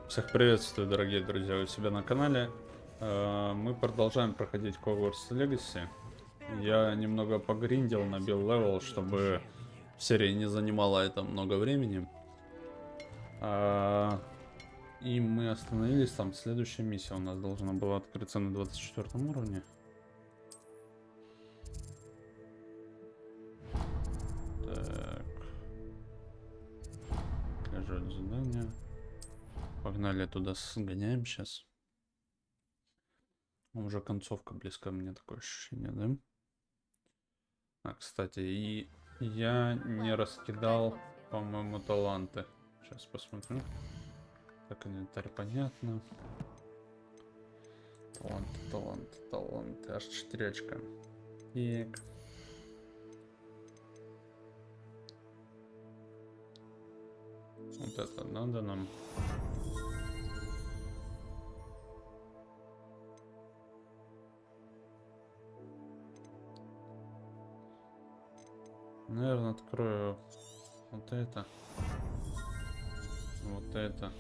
Всех приветствую, дорогие друзья, у себя на канале. Мы продолжаем проходить Hogwarts Legacy. Я немного погриндил, набил левел, чтобы серия не занимала это много времени. И мы остановились там. Следующая миссия у нас должна была открыться на 24 уровне. Так. Лежит задание. Погнали туда, сгоняем сейчас. Уже концовка близка, мне такое ощущение, да? Кстати, и я не раскидал, по-моему, таланты. Сейчас посмотрю. Так, инвентарь понятно. Таланты. Аж 4 очка. Так. Вот это надо нам. Наверное, открою вот это. Вот это.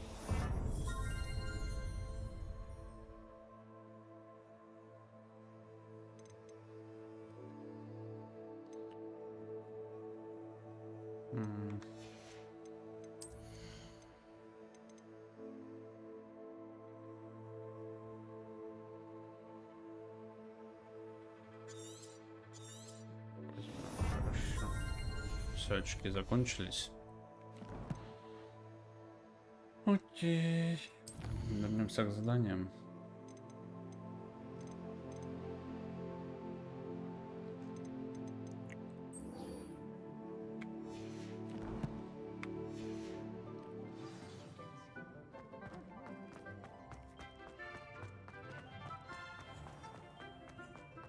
Все, очки закончились. Окей. Вернемся к заданиям.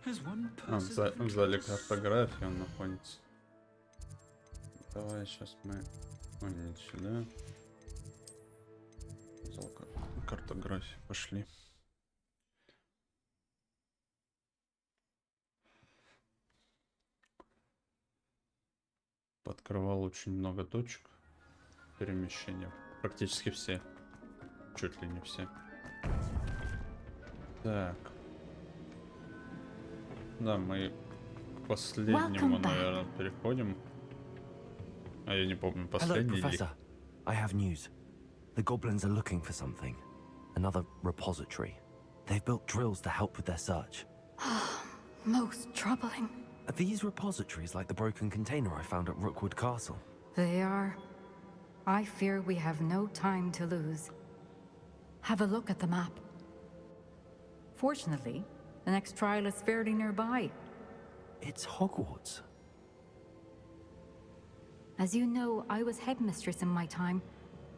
В зале картографии он находится. Давай сейчас мы... Ой, нет, сюда. Зал картографии, пошли. Подкрывал очень много точек перемещения. Практически все. Чуть ли не все. Так. Да, мы к последнему, наверное, переходим. А я не помню, последний ли. Professor. I have news. The goblins are looking for something. Another repository. They've built drills to help with their search. Most troubling. Are these repositories like the broken container I found at Rookwood Castle? They are. I fear we have no time to lose. Have a look at the map. Fortunately, the next trial is fairly nearby. It's Hogwarts. As you know, I was headmistress in my time.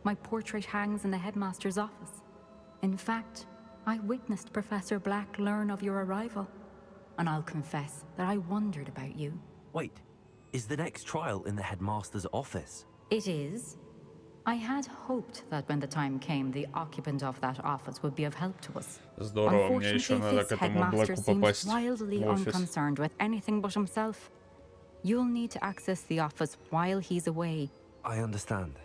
My portrait hangs in the headmaster's office. In fact, I witnessed Professor Black learn of your arrival. And I'll confess that I wondered about you. Wait, is the next trial in the headmaster's office? It is. I had hoped that when the time came, the occupant of that office would be of help to us. Здорово, мне еще надо к этому Блэку попасть wildly в офис. unconcerned with anything but himself. You'll need to access the office while he's away. I understand.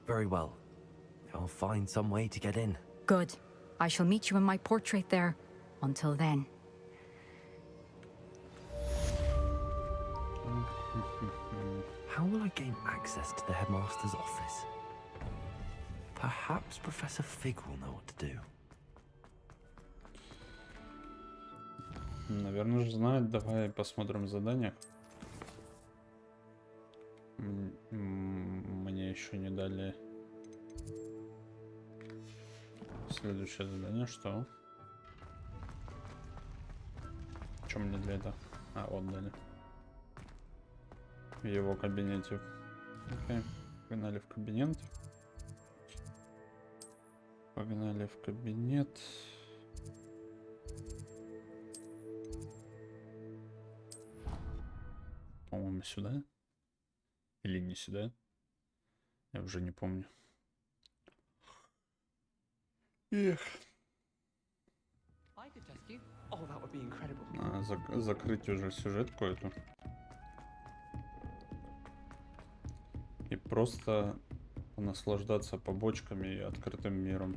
Very well. I'll find some way to get in. Good. I shall meet you in my portrait there. Until then. How will I gain access to the headmaster's office? Perhaps Professor Fig will know what to do. Наверное же знает. Давай посмотрим задание. Мне еще не дали следующее задание. Что? Что мне для этого? Вот дали. В его кабинете. Окей. Погнали в кабинет. Погнали в кабинет. По-моему, сюда. Или не сюда. Я уже не помню. Эх. Закрыть уже сюжетку эту. И просто Наслаждаться побочками и открытым миром.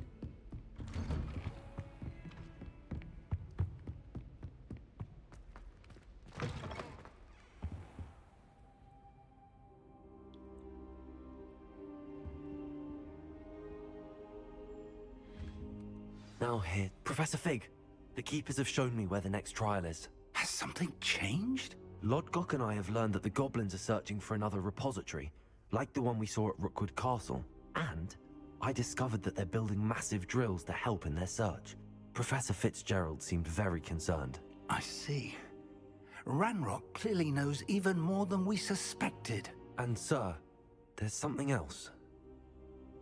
Now here, Professor Fig. The keepers have shown me where the next trial is. Has something changed? Lodgok and I have learned that the goblins are searching for another repository, like the one we saw at Rookwood Castle. And I discovered that they're building massive drills to help in their search. Professor Fitzgerald seemed very concerned. I see. Ranrock clearly knows even more than we suspected. And sir, there's something else.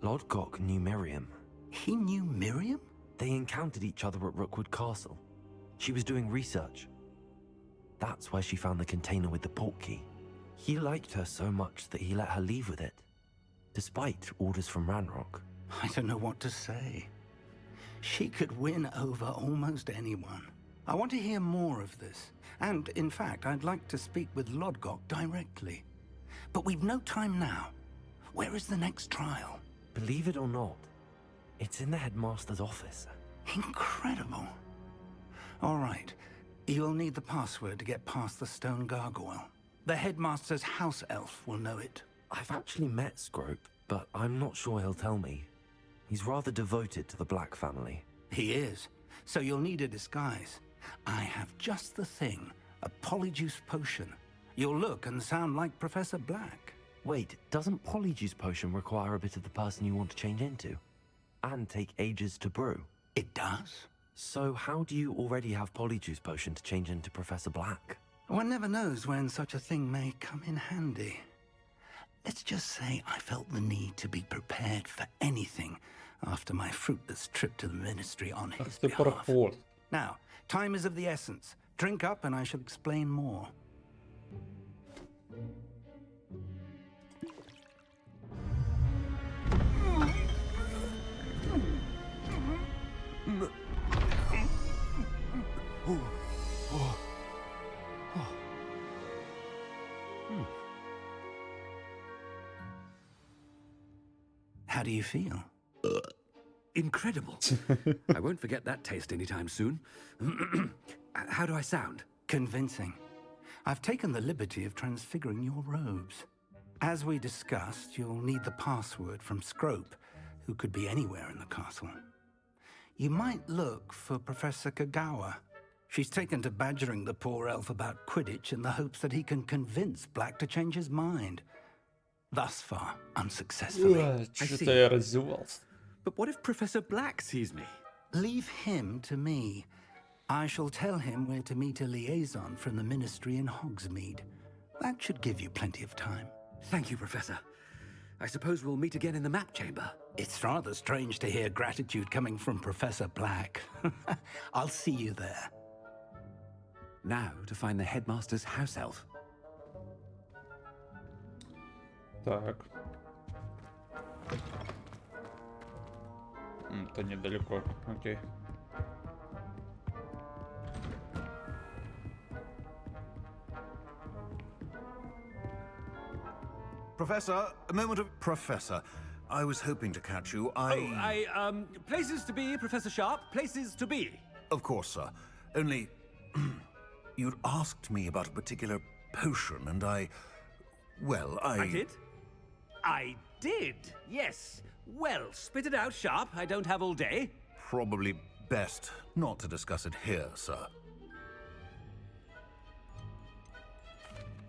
Lodgok knew Miriam. He knew Miriam? They encountered each other at Rookwood Castle. She was doing research. That's where she found the container with the portkey. He liked her so much that he let her leave with it, despite orders from Ranrock. I don't know what to say. She could win over almost anyone. I want to hear more of this. And, in fact, I'd like to speak with Lodgok directly. But we've no time now. Where is the next trial? Believe it or not, it's in the headmaster's office. Incredible. All right. You'll need the password to get past the stone gargoyle. The headmaster's house elf will know it. I've actually met Scrope, but I'm not sure he'll tell me. He's rather devoted to the Black family. He is. So you'll need a disguise. I have just the thing. A polyjuice potion. You'll look and sound like Professor Black. Wait, doesn't Polyjuice Potion require a bit of the person you want to change into? And take ages to brew? It does? So how do you already have Polyjuice Potion to change into Professor Black? One never knows when such a thing may come in handy. Let's just say I felt the need to be prepared for anything after my fruitless trip to the ministry on his Ах ты behalf. проход. Now, time is of the essence. Drink up and I shall explain more. How do you feel? Incredible. I won't forget that taste anytime soon. How do I sound? Convincing. I've taken the liberty of transfiguring your robes. As we discussed, you'll need the password from Scrope, who could be anywhere in the castle. You might look for Professor Kagawa. She's taken to badgering the poor elf about Quidditch in the hopes that he can convince Black to change his mind. Thus far, unsuccessfully. Что-то я раздевался. But what if Professor Black sees me? Leave him to me. I shall tell him where to meet a liaison from the ministry in Hogsmeade. That should give you plenty of time. Thank you, Professor. I suppose we'll meet again in the map chamber. It's rather strange to hear gratitude coming from Professor Black. I'll see you there. Now to find the headmaster's house elf. Так. Это недалеко. Окей. Professor, a moment of... Professor, I was hoping to catch you. Places to be, Professor Sharp, places to be. Of course, sir. Only... you'd asked me about a particular potion, and well, I did? I did, yes. Well, spit it out, Sharp. I don't have all day. Probably best not to discuss it here, sir.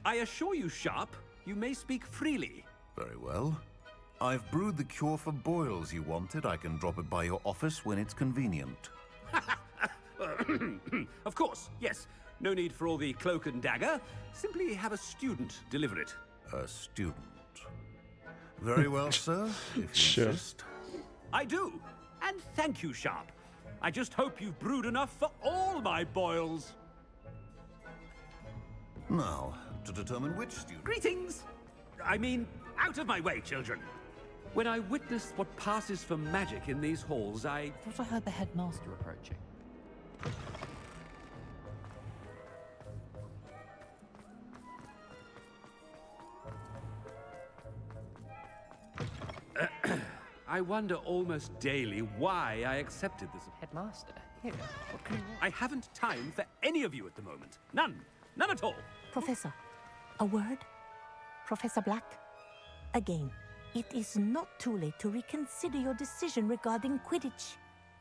I assure you, Sharp, you may speak freely. Very well. I've brewed the cure for boils you wanted. I can drop it by your office when it's convenient. Of course, yes. No need for all the cloak and dagger. Simply have a student deliver it. A student. Very well, sir, if you Sure. insist. I do. And thank you, Sharp. I just hope you've brewed enough for all my boils. Now, to determine which student... Greetings! I mean, out of my way, children. When I witnessed what passes for magic in these halls, I... Thought I heard the headmaster approaching. I wonder almost daily why I accepted this. Headmaster, here, what can you want? I haven't time for any of you at the moment. None. None at all. Professor, a word? Professor Black? Again, it is not too late to reconsider your decision regarding Quidditch.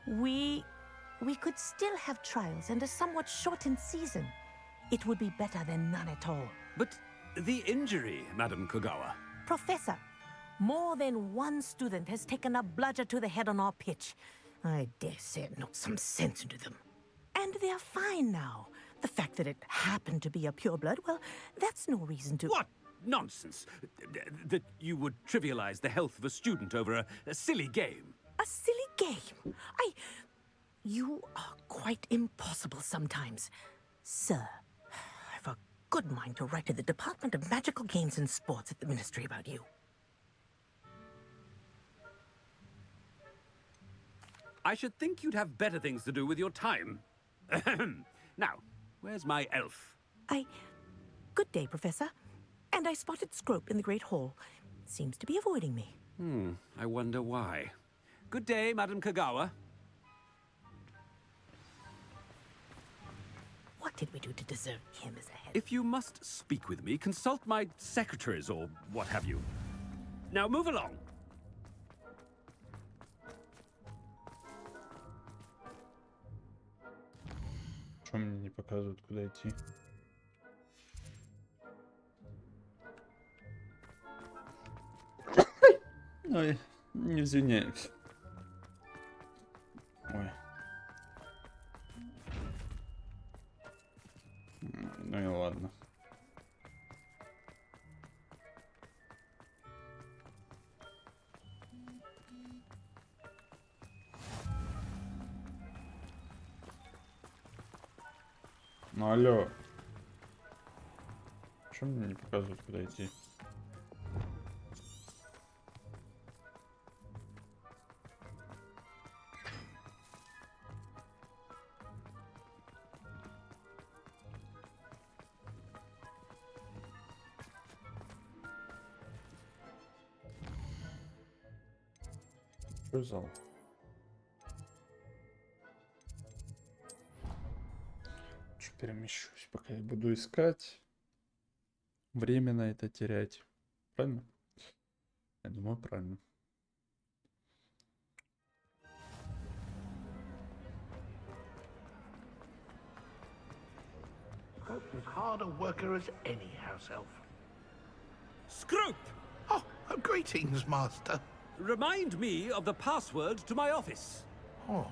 We could still have trials and a somewhat shortened season. It would be better than none at all. But the injury, Madam Kogawa. Professor, more than one student has taken a bludger to the head on our pitch. I dare say it knocked some sense into them. And they're fine now. The fact that it happened to be a pureblood, well, that's no reason to... What nonsense! That you would trivialize the health of a student over a silly game. A silly game? You are quite impossible sometimes. Sir, I've a good mind to write to the Department of Magical Games and Sports at the Ministry about you. I should think you'd have better things to do with your time. Now, where's my elf? Good day, Professor. And I spotted Scrope in the Great Hall. Seems to be avoiding me. I wonder why. Good day, Madam Kogawa. What did we do to deserve him as a head? If you must speak with me, consult my secretaries or what have you. Now move along. Что мне не показывают, куда идти? Ой, не извиняюсь. Ой. Ну и ладно. Ну алло. Почему мне не показывают, куда идти? Что зал? Чуть перемещусь, пока я буду искать. Время на это терять. Правильно? Я думаю, правильно. Scrope is hard a worker as any house elf. Scrope! Oh, greetings, Master. Remind me of the password to my office. Oh,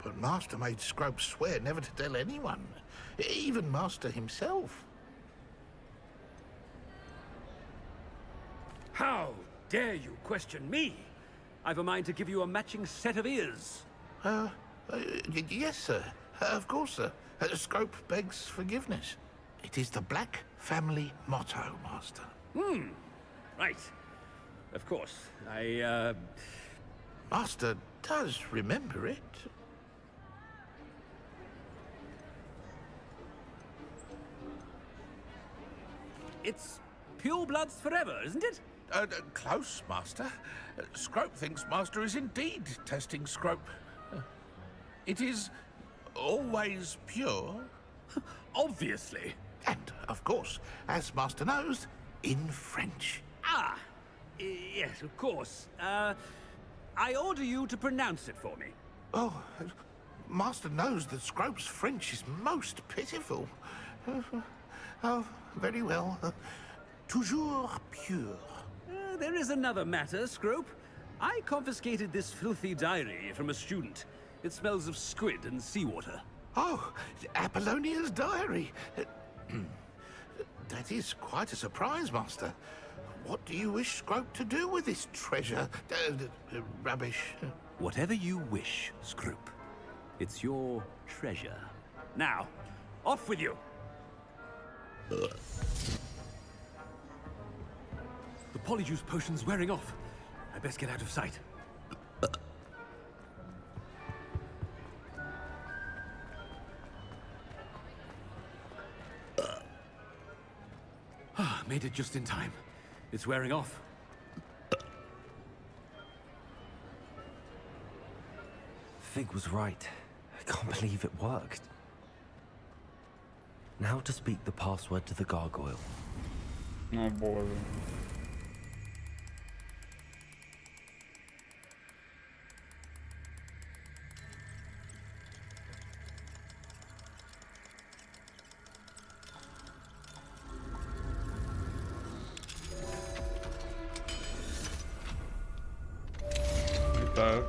but Master made Scrope swear never to tell anyone, even Master himself. How dare you question me? I've a mind to give you a matching set of ears. Yes, sir. Of course, sir. Scrope begs forgiveness. It is the Black family motto, Master. Right. Of course. Master does remember it. It's pure bloods forever, isn't it? Close, Master. Scrope thinks Master is indeed testing Scrope. It is always pure. Obviously. And, of course, as Master knows, in French. Ah, yes, of course. I order you to pronounce it for me. Oh, Master knows that Scrope's French is most pitiful. Oh, very well. Toujours pure. There is another matter, Scrope. I confiscated this filthy diary from a student. It smells of squid and seawater. Oh, Apollonia's diary. That is quite a surprise, Master. What do you wish Scrope to do with this treasure? Rubbish. Whatever you wish, Scrope. It's your treasure. Now, off with you. The Polyjuice potion's wearing off. I best get out of sight. Made it just in time. It's wearing off. Fig was right. I can't believe it worked. Now to speak the password to the gargoyle. О боже. Итак.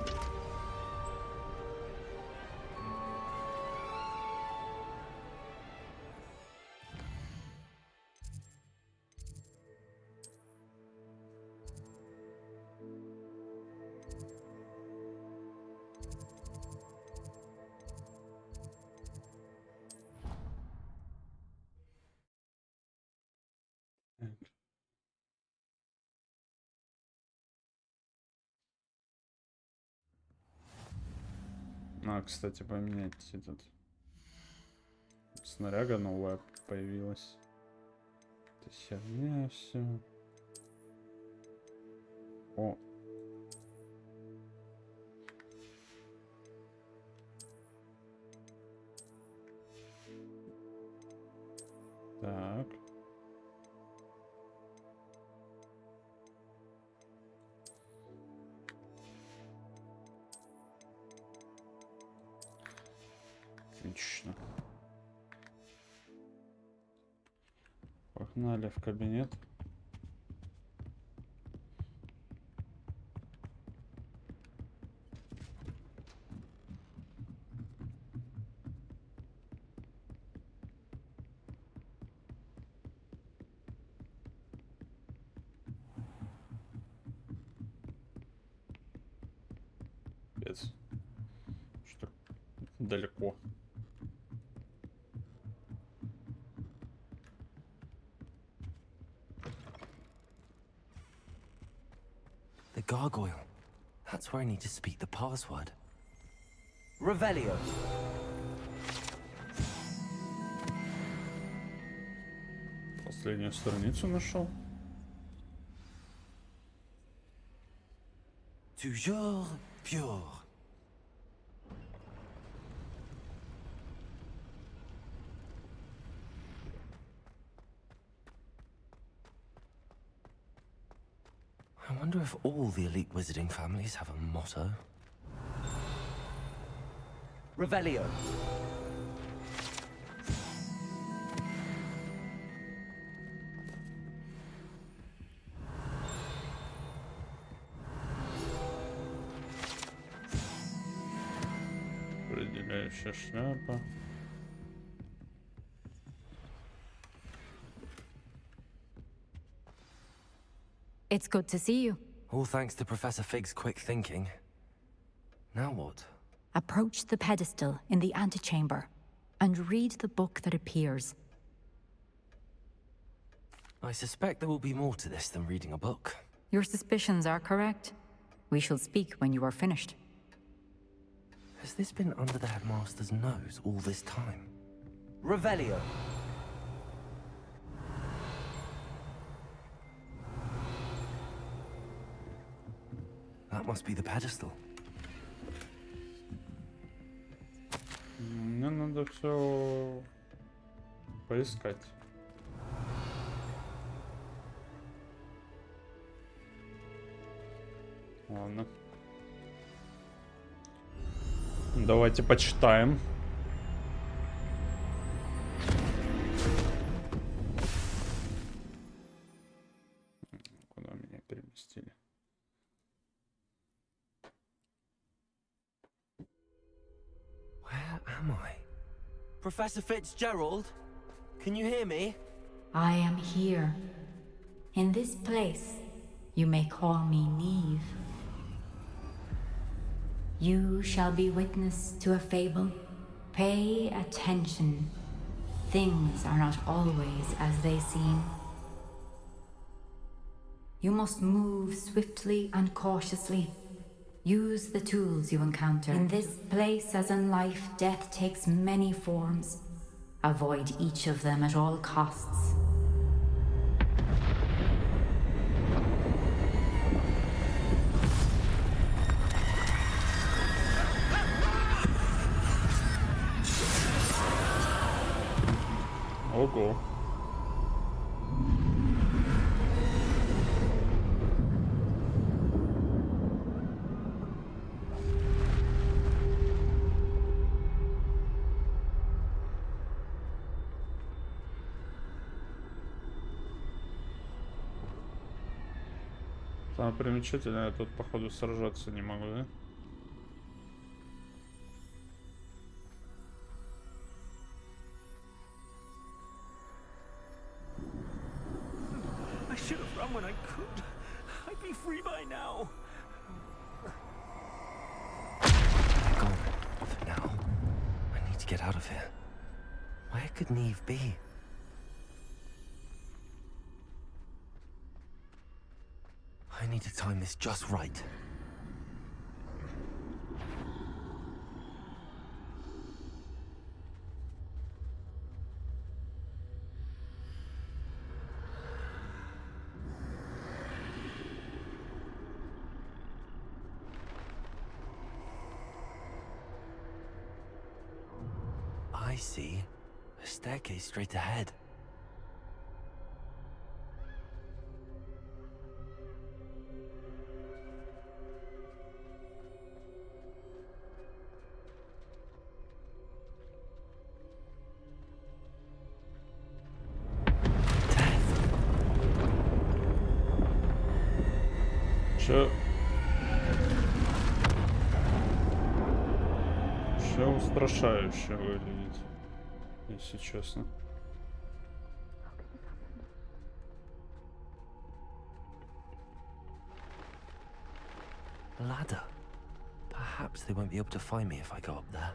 Кстати, поменять этот. Снаряга новая появилась. Это херня все. О. Так. Отлично. Погнали в кабинет. Пец. Что далеко. The gargoyle. That's where I need to speak the password. Revelio. Последнюю страницу нашел. Toujours pure. I wonder if all the elite wizarding families have a motto. Revelio. Определяющая шляпа. It's good to see you. All thanks to Professor Fig's quick thinking. Now what? Approach the pedestal in the antechamber and read the book that appears. I suspect there will be more to this than reading a book. Your suspicions are correct. We shall speak when you are finished. Has this been under the headmaster's nose all this time? Revelio. That must be the pedestal. Мне надо все поискать. Ладно. Давайте почитаем. Куда меня переместили? Where am I? Professor Fitzgerald? Can you hear me? I am here. In this place, you may call me Neve. You shall be witness to a fable. Pay attention. Things are not always as they seem. You must move swiftly and cautiously. Use the tools you encounter. In this place, as in life, death takes many forms. Avoid each of them at all costs. Ого. Самое примечательное, я тут походу сражаться не могу, да? I should have run when I could. I'd be free by now. They're gone for now. I need to get out of here. Where could Neve be? I need to time this just right. I see a staircase straight ahead. Все устрашающе выглядит, если честно. Ladder. Perhaps they won't be able to find me if I go up there.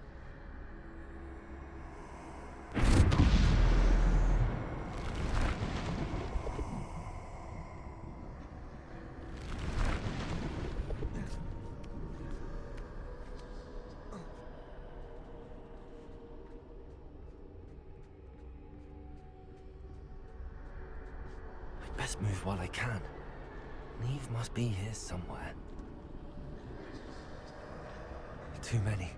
I'd best move while I can. Neve must be here somewhere. Too many.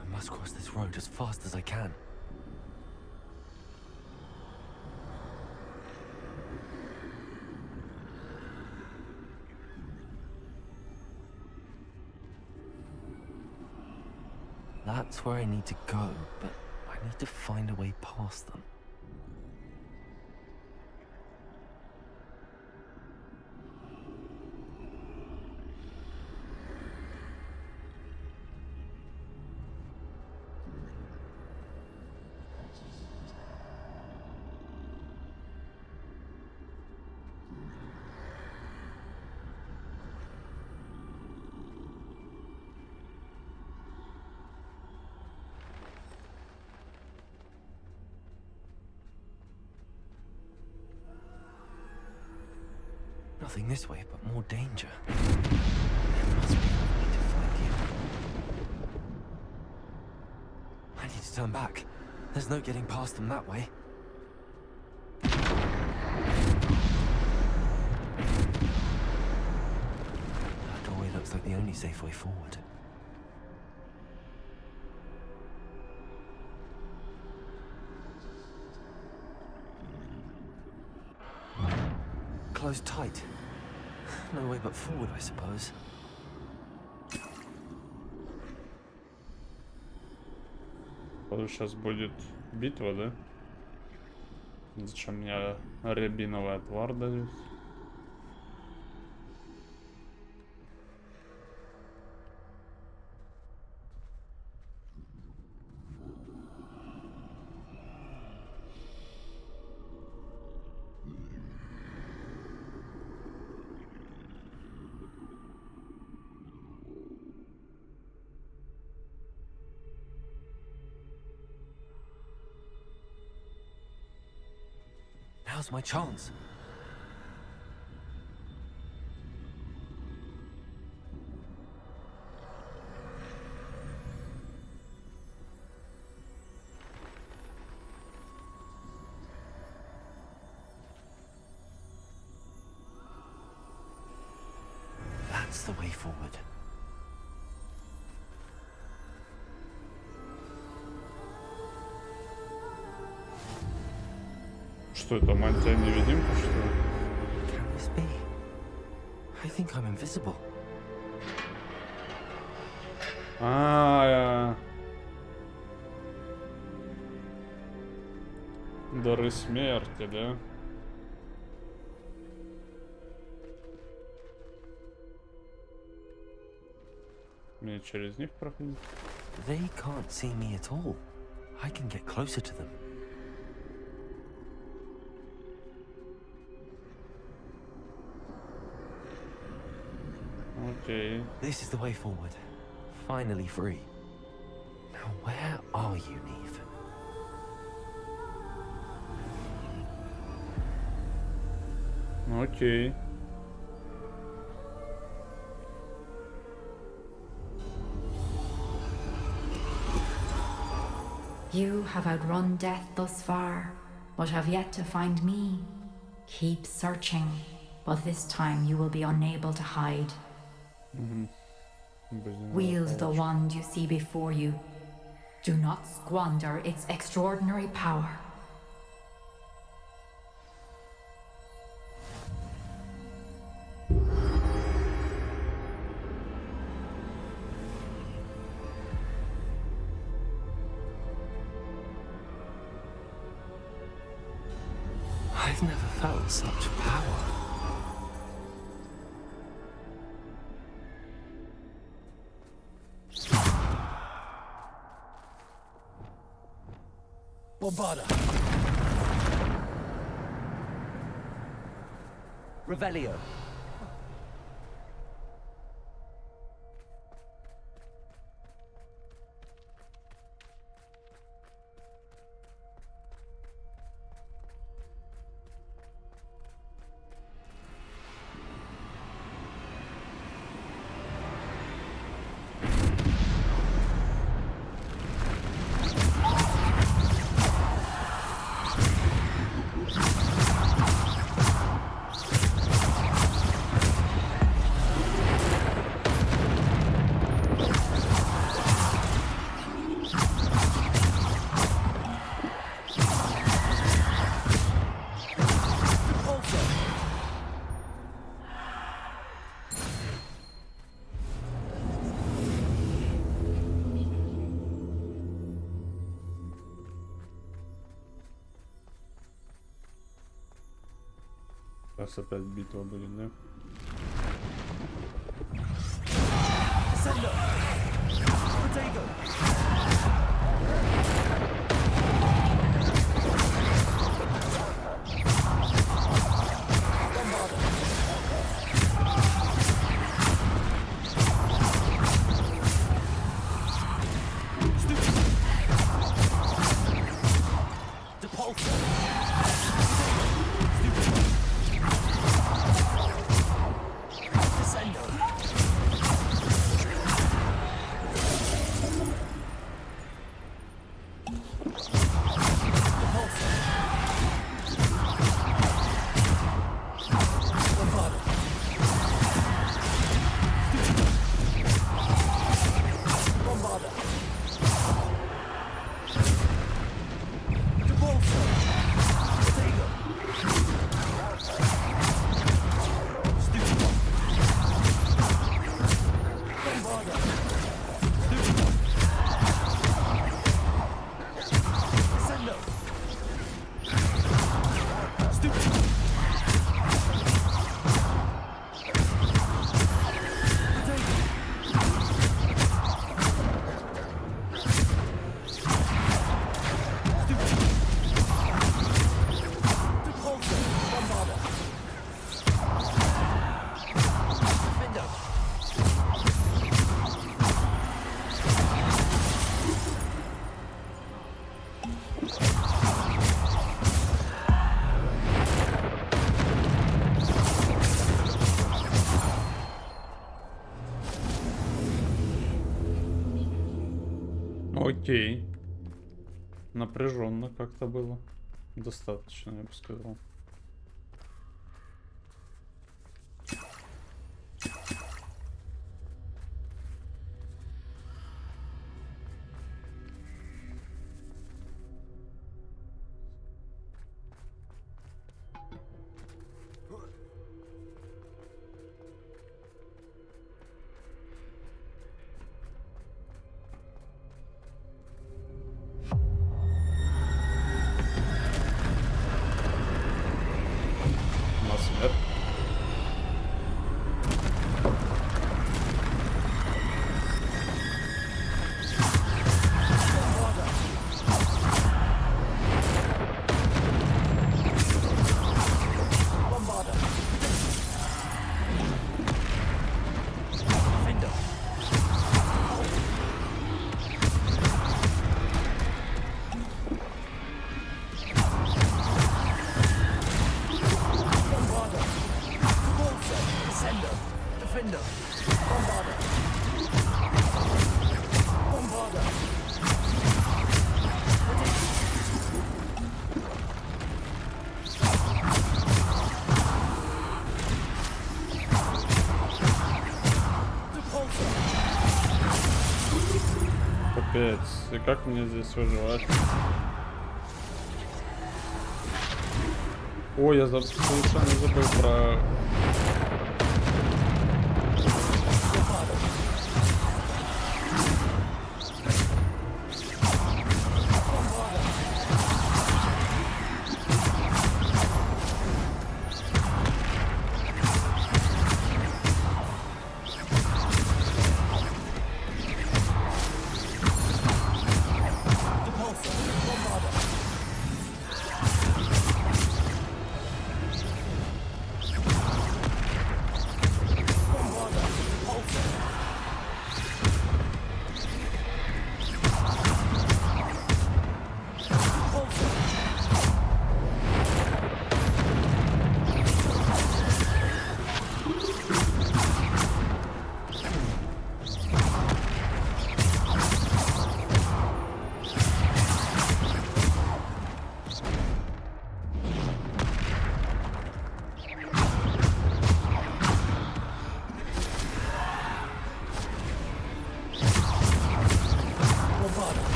I must cross this road as fast as I can. That's where I need to go, but I need to find a way past them. Nothing this way, but more danger. There must be a way to find you. I need to turn back. There's no getting past them that way. That doorway looks like the only safe way forward. Closed tight. No way but forward, I suppose. Вот сейчас будет битва, да? Зачем мне рябиновый отвар дают? Now's my chance. That's the way forward. Что это, мантия-невидимка, что ли? Can this be? I think I'm invisible. Дары смерти, да? Мне через них проходить? They can't see me at all. I can get closer to them. Окей. This is the way forward. Finally free. Now where are you, Neve? Окей. You have outrun death thus far, but have yet to find me. Keep searching, but this time you will be unable to hide. Wield the wand you see before you. Do not squander its extraordinary power. I've never felt such power. Bombarda. Revelio. Сейчас опять битва будет, да? Окей. Напряженно как-то было. Достаточно, я бы сказал. Defender. Bombarder. Bombarder. Капец. И как мне здесь выживать? Ой, я совершенно забыл про...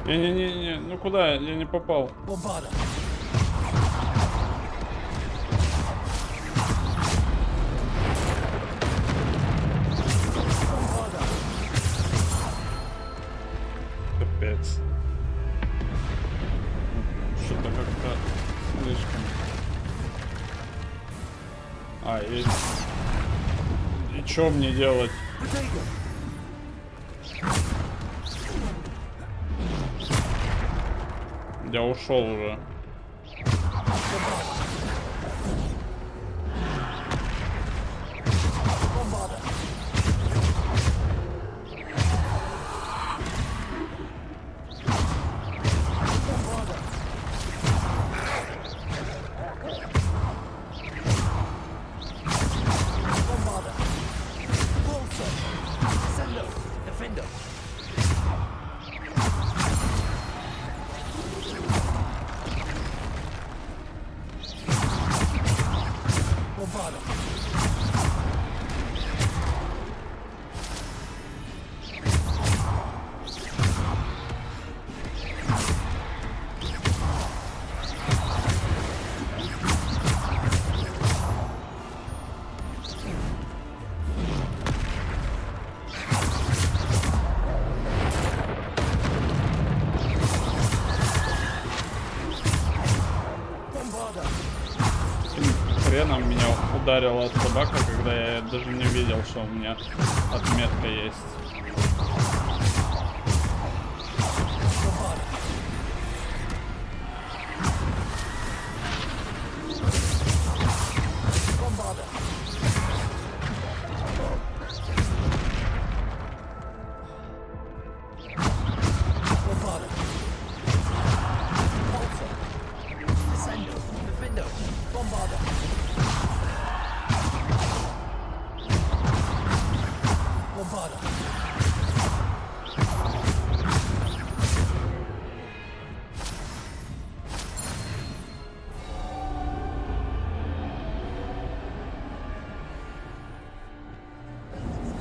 Не-не-не, ну куда? Я не попал. Капец. Что-то как-то слишком. А, и что мне делать? Я ушел уже. Хреном меня ударила собака, когда я даже не видел, что у меня отметка есть.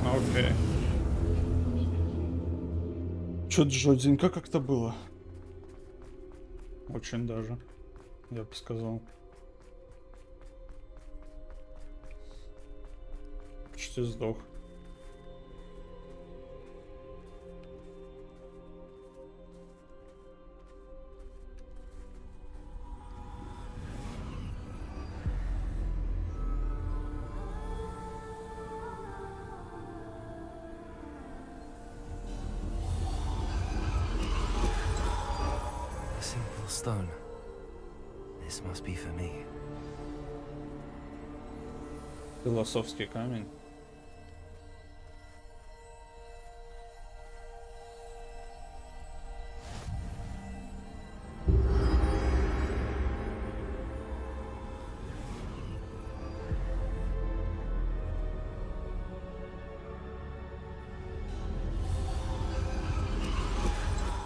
Окей. Чё-то жёстенько как-то было. Очень даже, я бы сказал. Почти сдох. Stone. This must be for me. Философский камень.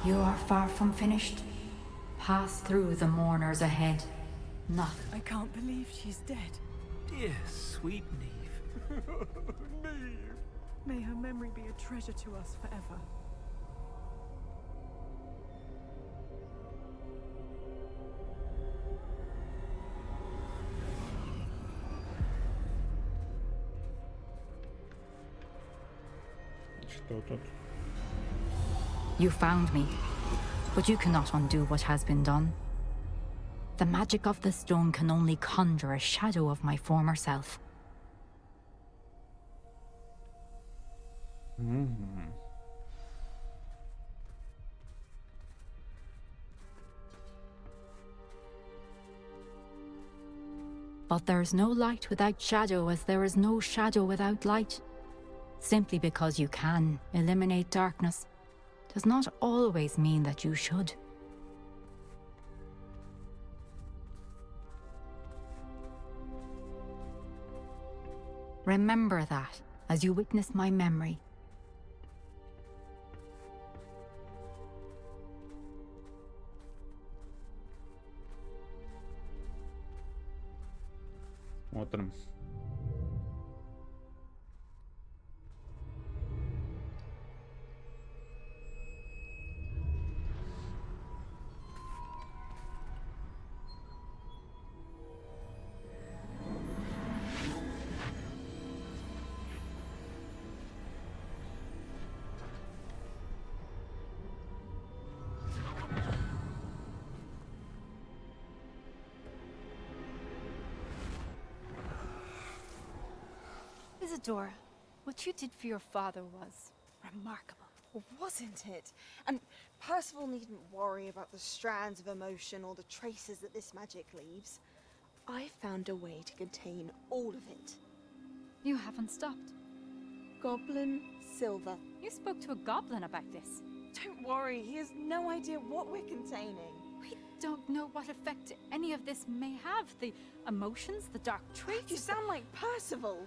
You are far from finished. Pass through the mourners ahead. Not. I can't believe she's dead. Dear, sweet Neve. May her memory be a treasure to us forever. Что тут? You found me, but you cannot undo what has been done. The magic of the stone can only conjure a shadow of my former self. But there is no light without shadow, as there is no shadow without light. Simply because you can eliminate darkness does not always mean that you should. Remember that as you witness my memory. Смотрим. Isadora, what you did for your father was remarkable. Well, wasn't it? And Percival needn't worry about the strands of emotion or the traces that this magic leaves. I found a way to contain all of it. You haven't stopped. Goblin Silver. You spoke to a goblin about this. Don't worry, he has no idea what we're containing. We don't know what effect any of this may have. The emotions, the dark traits. You sound like Percival.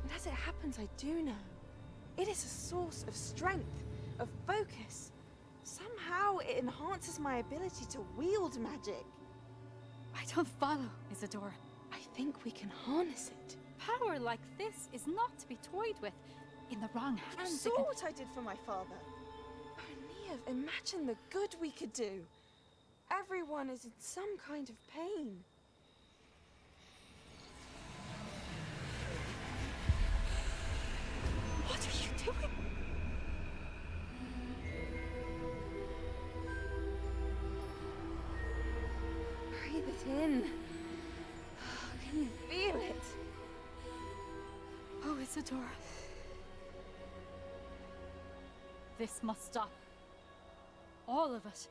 And as it happens, I do know. It is a source of strength, of focus. Somehow it enhances my ability to wield magic. I don't follow, Isadora. I think we can harness it. Power like this is not to be toyed with. In the wrong You hands, saw what I did for my father. Oh, Neve, imagine the good we could do. Everyone is in some kind of pain. What are you doing? Breathe it in. Can you feel it? Oh, Isadora. This must stop. All of it.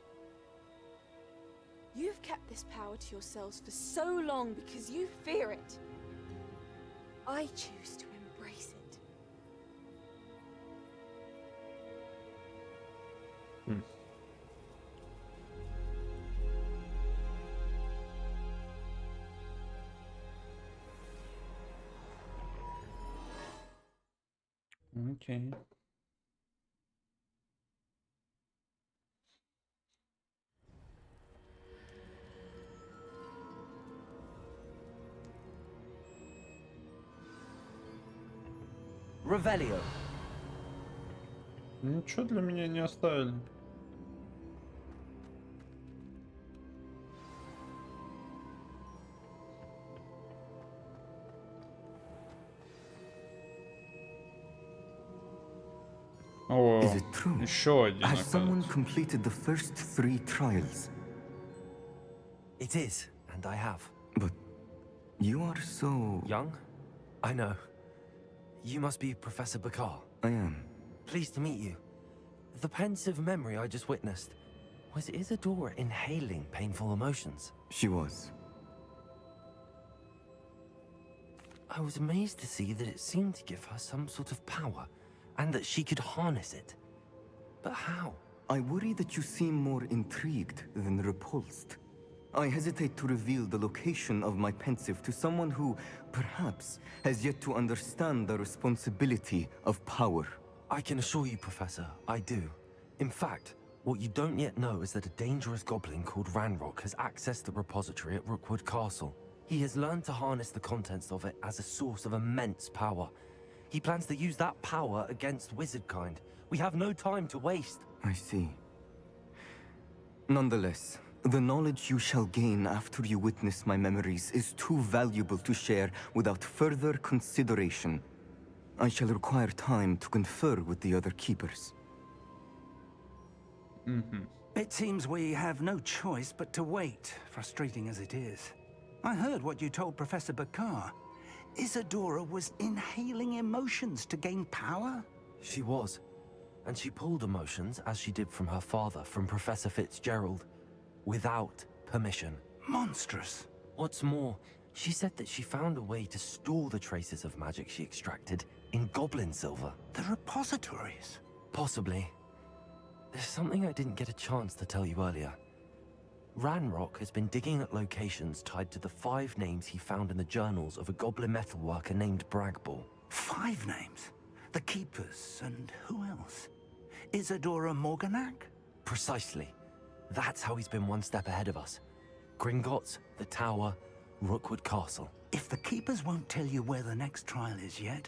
You've kept this power to yourselves for so long because you fear it. I choose to embrace it. Окей. Revelio. Ничего для меня не оставили. О, Is it true? еще один. Has someone оказывается. completed the first 3 trials? It is, and I have. But you are so... Young? I know. You must be Professor Bakar. I am. Pleased to meet you. The pensive memory I just witnessed, was Isadora inhaling painful emotions? She was. I was amazed to see that it seemed to give her some sort of power, and that she could harness it. But how? I worry that you seem more intrigued than repulsed. I hesitate to reveal the location of my pensive to someone who, perhaps, has yet to understand the responsibility of power. I can assure you, Professor, I do. In fact, What you don't yet know is that a dangerous goblin called Ranrock has accessed the repository at Rookwood Castle. He has learned to harness the contents of it as a source of immense power. He plans to use that power against wizardkind. We have no time to waste. I see. Nonetheless, the knowledge you shall gain after you witness my memories is too valuable to share without further consideration. I shall require time to confer with the other keepers. It seems we have no choice but to wait, frustrating as it is. I heard what you told Professor Bakar. Isadora was inhaling emotions to gain power? She was. And she pulled emotions, as she did from her father, from Professor Fitzgerald, without permission. Monstrous. What's more, she said that she found a way to store the traces of magic she extracted in goblin silver. The repositories? Possibly. There's something I didn't get a chance to tell you earlier. Ranrock has been digging at locations tied to the 5 names he found in the journals of a goblin metalworker named Bragball. 5 names? The Keepers, and who else? Isadora Morganac? Precisely. That's how he's been one step ahead of us. Gringotts, the Tower, Rookwood Castle. If the Keepers won't tell you where the next trial is yet,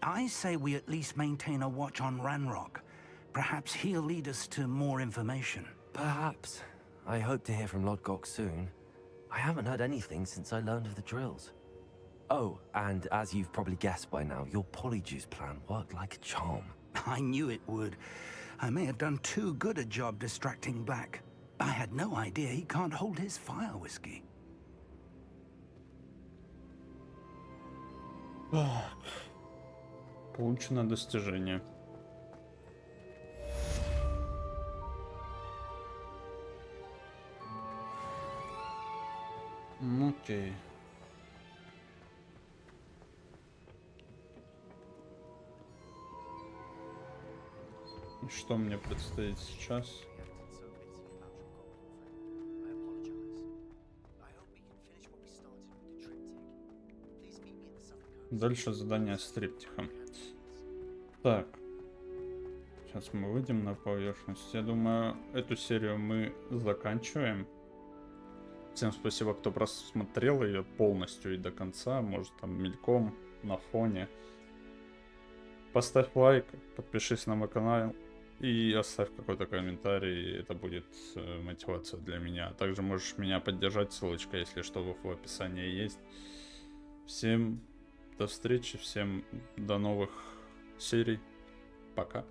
I say we at least maintain a watch on Ranrock. Perhaps he'll lead us to more information. Perhaps. I hope to hear from Lodgok soon. I haven't heard anything since I learned of the drills. Oh, and as you've probably guessed by now, your Polyjuice plan worked like a charm. I knew it would. I may have done too good a job distracting Black. I had no idea he can't hold his fire whiskey. Так. Получено достижение. Окей. И что мне предстоит сейчас? Дальше задание с триптихом. Так. Сейчас мы выйдем на поверхность. Я думаю, эту серию мы заканчиваем. Всем спасибо, кто просмотрел ее полностью и до конца. Может, там мельком, на фоне. Поставь лайк, подпишись на мой канал и оставь какой-то комментарий. Это будет мотивация для меня. Также можешь меня поддержать. Ссылочка, если что, в описании есть. Всем до встречи, всем до новых серий. Пока.